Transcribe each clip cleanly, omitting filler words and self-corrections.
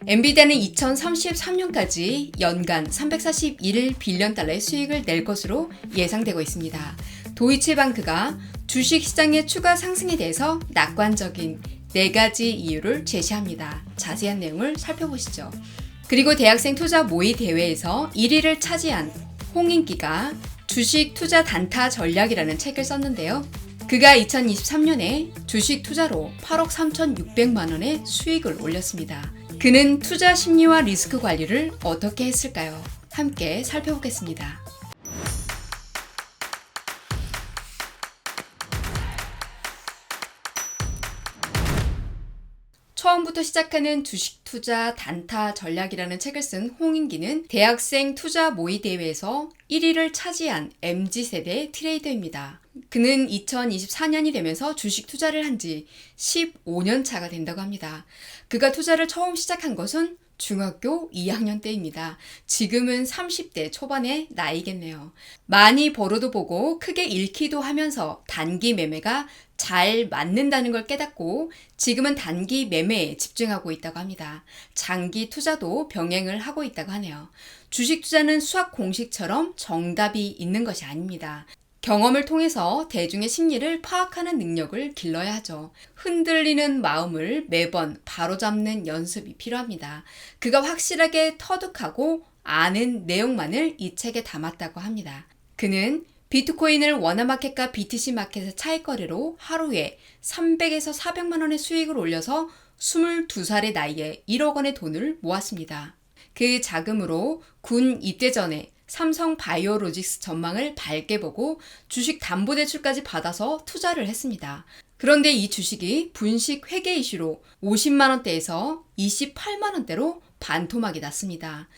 엔비디아는 2033년까지 연간 341빌리언 달러의 수익을 낼 것으로 예상되고 있습니다. 도이치방크가 주식시장의 추가 상승에 대해서 낙관적인 4가지 이유를 제시합니다. 자세한 내용을 살펴보시죠. 그리고 대학생 투자 모의 대회에서 1위를 차지한 홍인기가 주식 투자 단타 전략이라는 책을 썼는데요. 그가 2023년에 주식 투자로 8억 3,600만 원의 수익을 올렸습니다. 그는 투자 심리와 리스크 관리를 어떻게 했을까요? 함께 살펴보겠습니다. 처음부터 시작하는 주식 투자 단타 전략이라는 책을 쓴 홍인기는 대학생 투자 모의 대회에서 1위를 차지한 MZ세대 트레이더입니다. 그는 2024년이 되면서 주식 투자를 한 지 15년 차가 된다고 합니다. 그가 투자를 처음 시작한 것은 중학교 2학년 때입니다. 지금은 30대 초반의 나이겠네요. 많이 벌어도 보고 크게 잃기도 하면서 단기 매매가 잘 맞는다는 걸 깨닫고 지금은 단기 매매에 집중하고 있다고 합니다. 장기 투자도 병행을 하고 있다고 하네요. 주식 투자는 수학 공식처럼 정답이 있는 것이 아닙니다. 경험을 통해서 대중의 심리를 파악하는 능력을 길러야 하죠. 흔들리는 마음을 매번 바로잡는 연습이 필요합니다. 그가 확실하게 터득하고 아는 내용만을 이 책에 담았다고 합니다. 그는 비트코인을 워너마켓과 BTC 마켓의 차익거래로 하루에 300에서 400만 원의 수익을 올려서 22살의 나이에 1억 원의 돈을 모았습니다. 그 자금으로 군 입대 전에 삼성 바이오로직스 전망을 밝게 보고 주식 담보대출까지 받아서 투자를 했습니다. 그런데 이 주식이 분식 회계 이슈로 50만 원대에서 28만 원대로 반토막이 났습니다.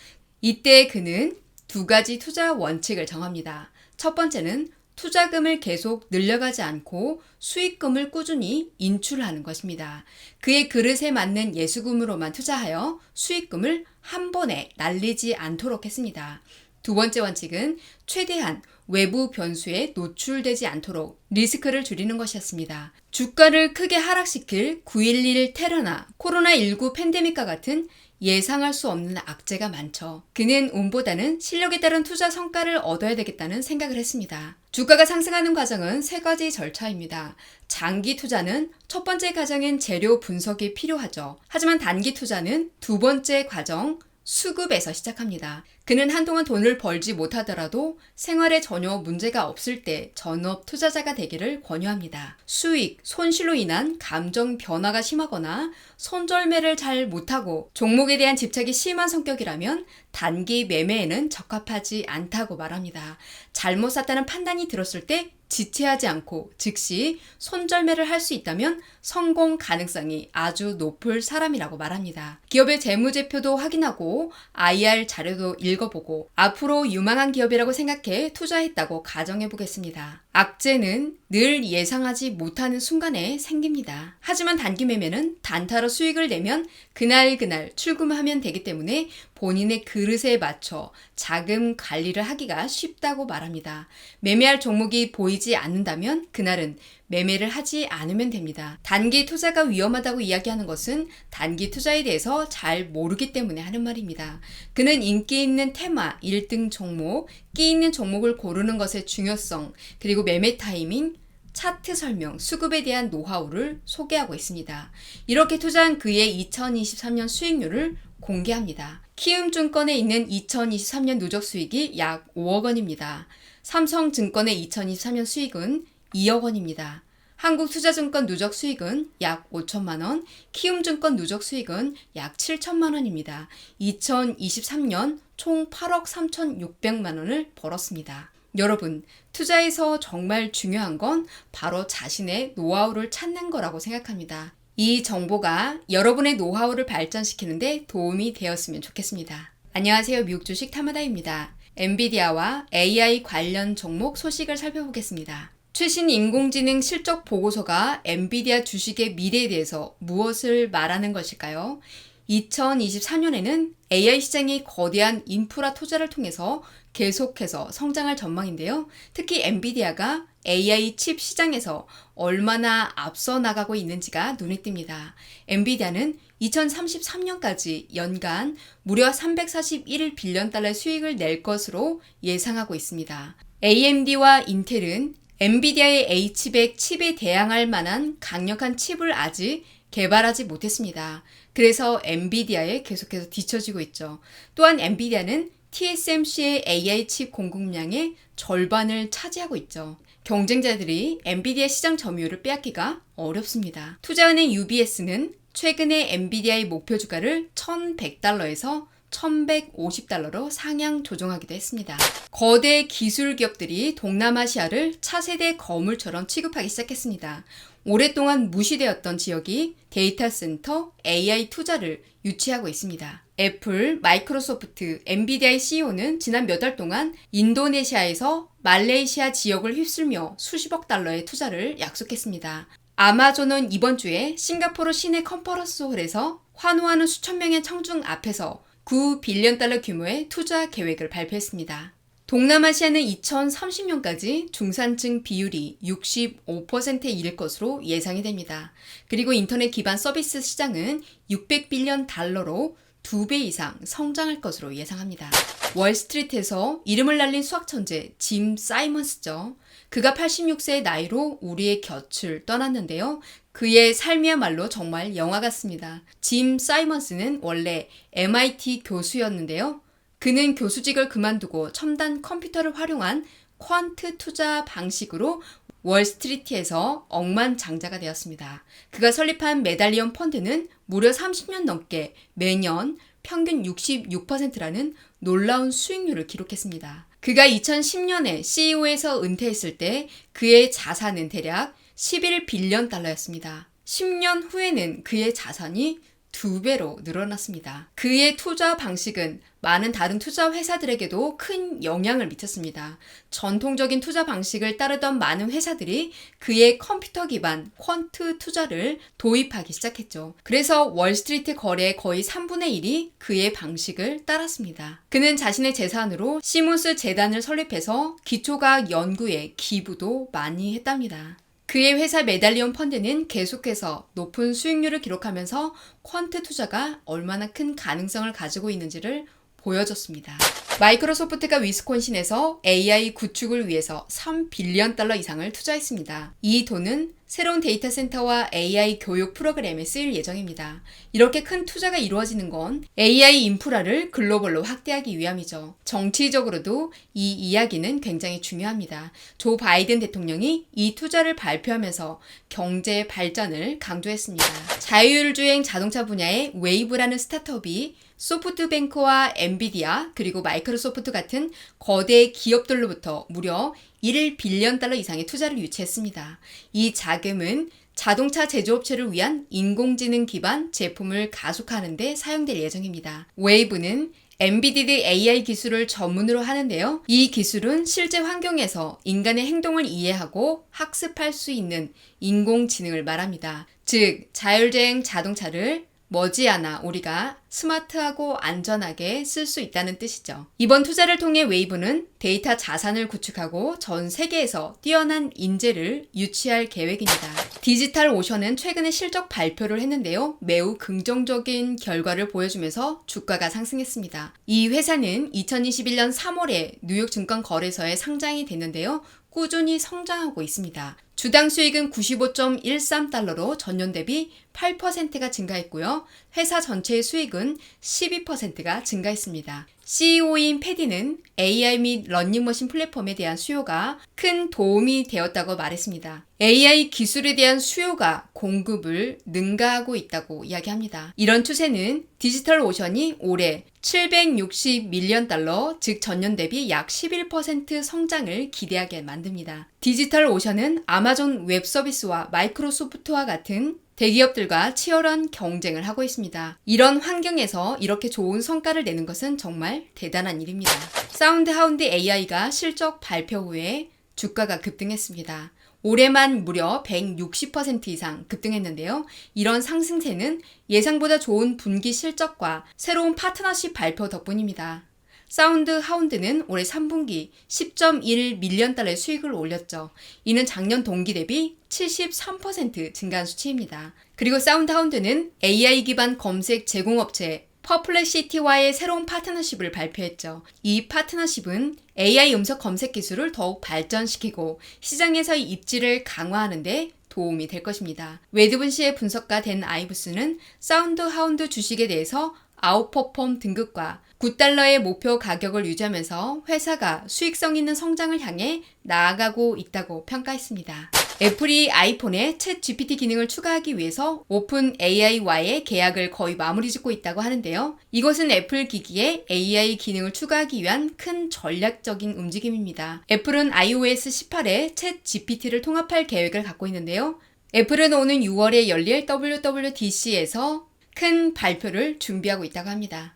이때 그는 2가지 투자 원칙을 정합니다. 첫 번째는 투자금을 계속 늘려가지 않고 수익금을 꾸준히 인출하는 것입니다. 그의 그릇에 맞는 예수금으로만 투자하여 수익금을 한 번에 날리지 않도록 했습니다. 두 번째 원칙은 최대한 외부 변수에 노출되지 않도록 리스크를 줄이는 것이었습니다. 주가를 크게 하락시킬 9.11 테러나 코로나19 팬데믹과 같은 예상할 수 없는 악재가 많죠. 그는 운보다는 실력에 따른 투자 성과를 얻어야 되겠다는 생각을 했습니다. 주가가 상승하는 과정은 3가지 절차입니다. 장기 투자는 첫 번째 과정인 재료 분석이 필요하죠. 하지만 단기 투자는 두 번째 과정, 수급에서 시작합니다. 그는 한동안 돈을 벌지 못하더라도 생활에 전혀 문제가 없을 때 전업 투자자가 되기를 권유합니다. 수익, 손실로 인한 감정 변화가 심하거나 손절매를 잘 못하고 종목에 대한 집착이 심한 성격이라면 단기 매매에는 적합하지 않다고 말합니다. 잘못 샀다는 판단이 들었을 때 지체하지 않고 즉시 손절매를 할 수 있다면 성공 가능성이 아주 높을 사람이라고 말합니다. 기업의 재무제표도 확인하고 IR 자료도 읽어보고 앞으로 유망한 기업이라고 생각해 투자했다고 가정해 보겠습니다. 악재는 늘 예상하지 못하는 순간에 생깁니다. 하지만 단기 매매는 단타로 수익을 내면 그날 출금하면 되기 때문에 본인의 그릇에 맞춰 자금 관리를 하기가 쉽다고 말합니다. 매매할 종목이 보이지 않는다면 그날은 매매를 하지 않으면 됩니다. 단기 투자가 위험하다고 이야기하는 것은 단기 투자에 대해서 잘 모르기 때문에 하는 말입니다. 그는 인기 있는 테마, 1등 종목, 끼 있는 종목을 고르는 것의 중요성, 그리고 매매 타이밍, 차트 설명, 수급에 대한 노하우를 소개하고 있습니다. 이렇게 투자한 그의 2023년 수익률을 공개합니다. 키움증권에 있는 2023년 누적 수익이 약 5억 원입니다. 삼성증권의 2023년 수익은 2억 원입니다. 한국투자증권 누적 수익은 약 5천만 원, 키움증권 누적 수익은 약 7천만 원입니다. 2023년 총 8억 3,600만 원을 벌었습니다. 여러분, 투자에서 정말 중요한 건 바로 자신의 노하우를 찾는 거라고 생각합니다. 이 정보가 여러분의 노하우를 발전시키는데 도움이 되었으면 좋겠습니다. 안녕하세요. 미국 주식 타마다입니다. 엔비디아와 AI 관련 종목 소식을 살펴보겠습니다. 최신 인공지능 실적 보고서가 엔비디아 주식의 미래에 대해서 무엇을 말하는 것일까요? 2024년에는 AI 시장이 거대한 인프라 투자를 통해서 계속해서 성장할 전망인데요. 특히 엔비디아가 AI 칩 시장에서 얼마나 앞서 나가고 있는지가 눈에 띕니다. 엔비디아는 2033년까지 연간 무려 341빌리언 달러의 수익을 낼 것으로 예상하고 있습니다. AMD와 인텔은 엔비디아의 H100 칩에 대항할 만한 강력한 칩을 아직 개발하지 못했습니다. 그래서 엔비디아에 계속해서 뒤처지고 있죠. 또한 엔비디아는 TSMC의 AI 칩 공급량의 절반을 차지하고 있죠. 경쟁자들이 엔비디아 시장 점유율을 빼앗기가 어렵습니다. 투자은행 UBS는 최근에 엔비디아의 목표 주가를 1,100달러에서 1,150달러로 상향 조정하기도 했습니다. 거대 기술 기업들이 동남아시아를 차세대 거물처럼 취급하기 시작했습니다. 오랫동안 무시되었던 지역이 데이터 센터, AI 투자를 유치하고 있습니다. 애플, 마이크로소프트, 엔비디아의 CEO는 지난 몇 달 동안 인도네시아에서 말레이시아 지역을 휩쓸며 수십억 달러의 투자를 약속했습니다. 아마존은 이번 주에 싱가포르 시내 컨퍼런스 홀에서 환호하는 수천 명의 청중 앞에서 9빌리언 달러 규모의 투자 계획을 발표했습니다. 동남아시아는 2030년까지 중산층 비율이 65%에 이를 것으로 예상이 됩니다. 그리고 인터넷 기반 서비스 시장은 600빌리언 달러로 2배 이상 성장할 것으로 예상합니다. 월스트리트에서 이름을 날린 수학 천재 짐 사이먼스죠. 그가 86세의 나이로 우리의 곁을 떠났는데요. 그의 삶이야말로 정말 영화 같습니다. 짐 사이먼스는 원래 MIT 교수였는데요. 그는 교수직을 그만두고 첨단 컴퓨터를 활용한 퀀트 투자 방식으로 월스트리트에서 억만장자가 되었습니다. 그가 설립한 메달리온 펀드는 무려 30년 넘게 매년 평균 66%라는 놀라운 수익률을 기록했습니다. 그가 2010년에 CEO에서 은퇴했을 때 그의 자산은 대략 11빌리언 달러였습니다. 10년 후에는 그의 자산이 2배로 늘어났습니다. 그의 투자 방식은 많은 다른 투자 회사들에게도 큰 영향을 미쳤습니다. 전통적인 투자 방식을 따르던 많은 회사들이 그의 컴퓨터 기반 퀀트 투자를 도입하기 시작했죠. 그래서 월스트리트 거래의 거의 3분의 1이 그의 방식을 따랐습니다. 그는 자신의 재산으로 시몬스 재단을 설립해서 기초과학 연구에 기부도 많이 했답니다. 그의 회사 메달리온 펀드는 계속해서 높은 수익률을 기록하면서 퀀트 투자가 얼마나 큰 가능성을 가지고 있는지를 보여줬습니다. 마이크로소프트가 위스콘신에서 AI 구축을 위해서 3빌리언 달러 이상을 투자했습니다. 이 돈은 새로운 데이터 센터와 AI 교육 프로그램에 쓰일 예정입니다. 이렇게 큰 투자가 이루어지는 건 AI 인프라를 글로벌로 확대하기 위함이죠. 정치적으로도 이 이야기는 굉장히 중요합니다. 조 바이든 대통령이 이 투자를 발표하면서 경제 발전을 강조했습니다. 자율주행 자동차 분야의 웨이브라는 스타트업이 소프트뱅크와 엔비디아 그리고 마이크로소프트 같은 거대 기업들로부터 무려 1빌리언 달러 이상의 투자를 유치했습니다. 이 자금은 자동차 제조업체를 위한 인공지능 기반 제품을 가속화하는 데 사용될 예정입니다. 웨이브는 엔비디드 AI 기술을 전문으로 하는데요. 이 기술은 실제 환경에서 인간의 행동을 이해하고 학습할 수 있는 인공지능을 말합니다. 즉, 자율주행 자동차를 머지않아 우리가 스마트하고 안전하게 쓸 수 있다는 뜻이죠. 이번 투자를 통해 웨이브는 데이터 자산을 구축하고 전 세계에서 뛰어난 인재를 유치할 계획입니다. 디지털 오션은 최근에 실적 발표를 했는데요. 매우 긍정적인 결과를 보여주면서 주가가 상승했습니다. 이 회사는 2021년 3월에 뉴욕 증권거래소에 상장이 됐는데요. 꾸준히 성장하고 있습니다. 주당 수익은 95.13달러로 전년 대비 8%가 증가했고요. 회사 전체의 수익은 12%가 증가했습니다. CEO인 패디는 AI 및 러닝머신 플랫폼에 대한 수요가 큰 도움이 되었다고 말했습니다. AI 기술에 대한 수요가 공급을 능가하고 있다고 이야기합니다. 이런 추세는 디지털 오션이 올해 760밀리언 달러, 즉 전년 대비 약 11% 성장을 기대하게 만듭니다. 디지털 오션은 아마존 웹 서비스와 마이크로소프트와 같은 대기업들과 치열한 경쟁을 하고 있습니다. 이런 환경에서 이렇게 좋은 성과를 내는 것은 정말 대단한 일입니다. 사운드하운드 AI가 실적 발표 후에 주가가 급등했습니다. 올해만 무려 160% 이상 급등했는데요. 이런 상승세는 예상보다 좋은 분기 실적과 새로운 파트너십 발표 덕분입니다. 사운드 하운드는 올해 3분기 10.1 밀리언 달러의 수익을 올렸죠. 이는 작년 동기 대비 73% 증가한 수치입니다. 그리고 사운드 하운드는 AI 기반 검색 제공업체 퍼플렉시티와의 새로운 파트너십을 발표했죠. 이 파트너십은 AI 음성 검색 기술을 더욱 발전시키고 시장에서의 입지를 강화하는 데 도움이 될 것입니다. 웨드분 씨의 분석가 댄 아이브스는 사운드 하운드 주식에 대해서 아웃퍼폼 등급과 9달러의 목표 가격을 유지하면서 회사가 수익성 있는 성장을 향해 나아가고 있다고 평가했습니다. 애플이 아이폰에 챗 GPT 기능을 추가하기 위해서 오픈 AI와의 계약을 거의 마무리 짓고 있다고 하는데요. 이것은 애플 기기에 AI 기능을 추가하기 위한 큰 전략적인 움직임입니다. 애플은 iOS 18에 챗 GPT를 통합할 계획을 갖고 있는데요. 애플은 오는 6월에 열릴 WWDC에서 큰 발표를 준비하고 있다고 합니다.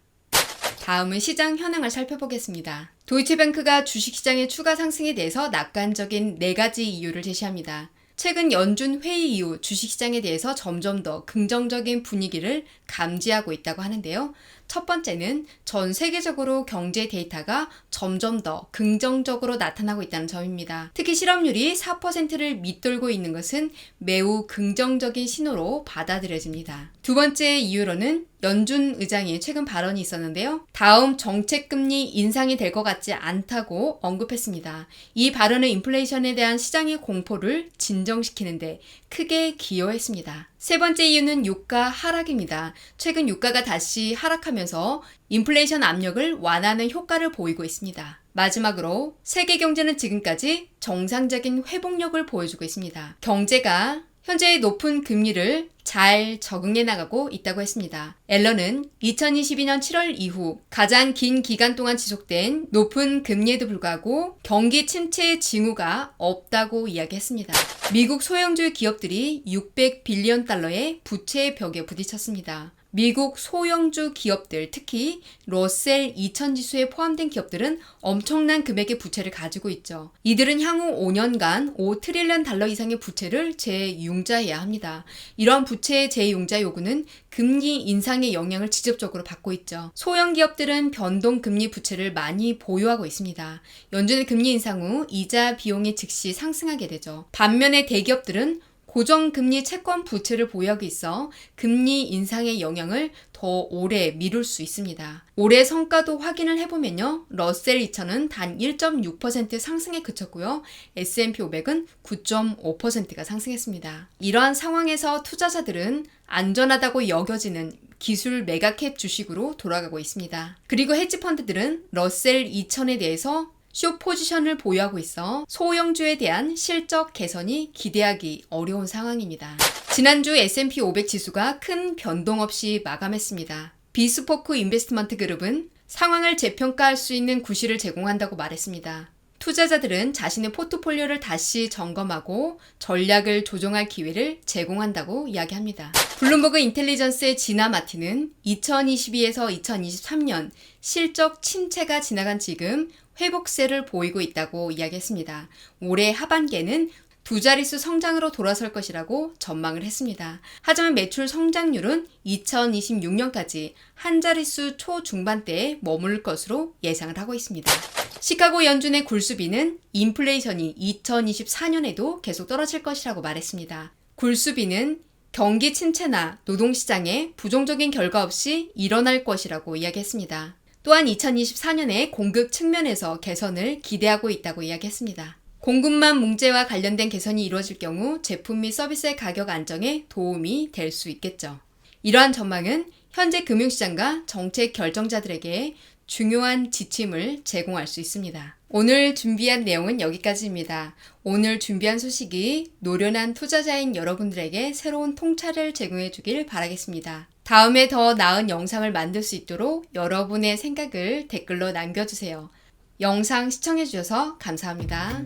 다음은 시장 현황을 살펴보겠습니다. 도이치뱅크가 주식시장의 추가 상승에 대해서 낙관적인 4가지 이유를 제시합니다. 최근 연준 회의 이후 주식시장에 대해서 점점 더 긍정적인 분위기를 감지하고 있다고 하는데요. 첫 번째는 전 세계적으로 경제 데이터가 점점 더 긍정적으로 나타나고 있다는 점입니다. 특히 실업률이 4%를 밑돌고 있는 것은 매우 긍정적인 신호로 받아들여집니다. 두 번째 이유로는 연준 의장이 최근 발언이 있었는데요. 다음 정책금리 인상이 될 것 같지 않다고 언급했습니다. 이 발언은 인플레이션에 대한 시장의 공포를 진정시키는데 크게 기여했습니다. 세 번째 이유는 유가 하락입니다. 최근 유가가 다시 하락하면서 인플레이션 압력을 완화하는 효과를 보이고 있습니다. 마지막으로 세계 경제는 지금까지 정상적인 회복력을 보여주고 있습니다. 경제가 현재의 높은 금리를 잘 적응해 나가고 있다고 했습니다. 앨런은 2022년 7월 이후 가장 긴 기간 동안 지속된 높은 금리에도 불구하고 경기 침체의 징후가 없다고 이야기했습니다. 미국 소형주 기업들이 600빌리언 달러의 부채의 벽에 부딪혔습니다. 미국 소형주 기업들, 특히 러셀 2000 지수에 포함된 기업들은 엄청난 금액의 부채를 가지고 있죠. 이들은 향후 5년간 5트릴리언 달러 이상의 부채를 재융자해야 합니다. 이러한 부채의 재융자 요구는 금리 인상의 영향을 직접적으로 받고 있죠. 소형 기업들은 변동금리 부채를 많이 보유하고 있습니다. 연준의 금리 인상 후 이자 비용이 즉시 상승하게 되죠. 반면에 대기업들은 고정금리 채권 부채를 보유하고 있어 금리 인상의 영향을 더 오래 미룰 수 있습니다. 올해 성과도 확인을 해보면요. 러셀 2000은 단 1.6% 상승에 그쳤고요. S&P 500은 9.5%가 상승했습니다. 이러한 상황에서 투자자들은 안전하다고 여겨지는 기술 메가캡 주식으로 돌아가고 있습니다. 그리고 헤지펀드들은 러셀 2000에 대해서 숏 포지션을 보유하고 있어 소형주에 대한 실적 개선이 기대하기 어려운 상황입니다. 지난주 S&P 500 지수가 큰 변동 없이 마감했습니다. 비스포크 인베스트먼트 그룹은 상황을 재평가할 수 있는 구실을 제공한다고 말했습니다. 투자자들은 자신의 포트폴리오를 다시 점검하고 전략을 조정할 기회를 제공한다고 이야기합니다. 블룸버그 인텔리전스의 지나 마틴은 2022에서 2023년 실적 침체가 지나간 지금 회복세를 보이고 있다고 이야기했습니다. 올해 하반기에는 두 자릿수 성장으로 돌아설 것이라고 전망을 했습니다. 하지만 매출 성장률은 2026년까지 한 자릿수 초중반대에 머물 것으로 예상을 하고 있습니다. 시카고 연준의 굴수비는 인플레이션이 2024년에도 계속 떨어질 것이라고 말했습니다. 굴수비는 경기 침체나 노동시장에 부정적인 결과 없이 일어날 것이라고 이야기했습니다. 또한 2024년에 공급 측면에서 개선을 기대하고 있다고 이야기했습니다. 공급망 문제와 관련된 개선이 이루어질 경우 제품 및 서비스의 가격 안정에 도움이 될 수 있겠죠. 이러한 전망은 현재 금융시장과 정책 결정자들에게 중요한 지침을 제공할 수 있습니다. 오늘 준비한 내용은 여기까지입니다. 오늘 준비한 소식이 노련한 투자자인 여러분들에게 새로운 통찰을 제공해 주길 바라겠습니다. 다음에 더 나은 영상을 만들 수 있도록 여러분의 생각을 댓글로 남겨주세요. 영상 시청해 주셔서 감사합니다.